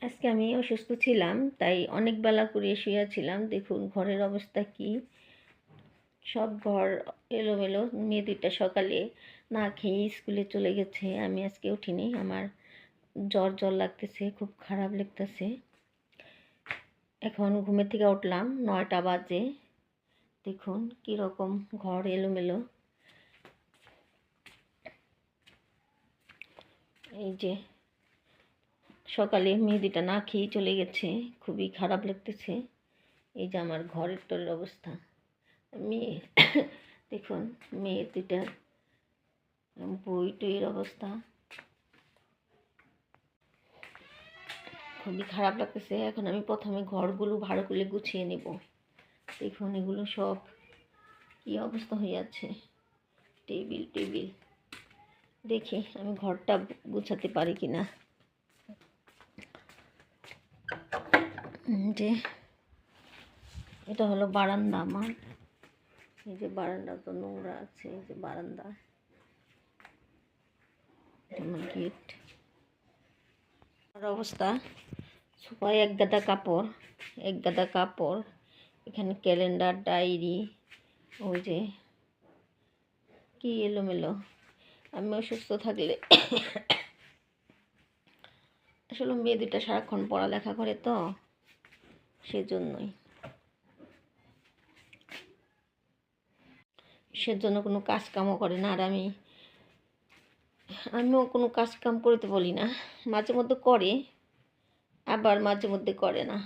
আজকে আমি অসুস্থ ছিলাম, তাই অনেক বেলা করে শুয়েছিলাম। দেখুন ঘরের অবস্থা কি, সব ঘর এলোমেলো। মেয়ে দুইটা সকালে না খেয়ে স্কুলে চলে গেছে, আমি আজকে উঠিনি। আমার জ্বর জ্বর লাগতেছে, খুব খারাপ লাগতেছে। এখন ঘুমের থেকে উঠলাম, 9টা বাজে। দেখুন কীরকম ঘর এলোমেলো। এই যে সকালে মেয়ে দুইটা না খেয়ে চলে গেছে, খুবই খারাপ লাগতেছে। এই যে আমার ঘরের টরের অবস্থা। মেয়ে দেখুন মেয়ে দুইটা বই টইয়ের অবস্থা খুবই খারাপ লাগতেছে। এখন আমি প্রথমে ঘরগুলো ভালো করে গুছিয়ে নেব। দেখুন এগুলো সব কি অবস্থা হয়ে আছে। টেবিল দেখি আমি ঘরটা গুছাতে পারি কিনা। যে এটা হলো বারান্দা আমার। এই যে বারান্দা তো নোংরা আছে, এই যে বারান্দা, আমার গেট। অবস্থা সোফায় এক গাদা কাপড়, এখানে ক্যালেন্ডার, ডায়েরি, ওই যে কি এলোমেলো। আমি অসুস্থ থাকলে আসলে মেয়ে দুটা সারাক্ষণ পড়ালেখা করে তো, সেজন্য কোনো কাজ কামও করে না। আর আমিও কোনো কাজ কাম করতে বলি না। মাঝে মধ্যে করে, আবার মাঝে মধ্যে করে না।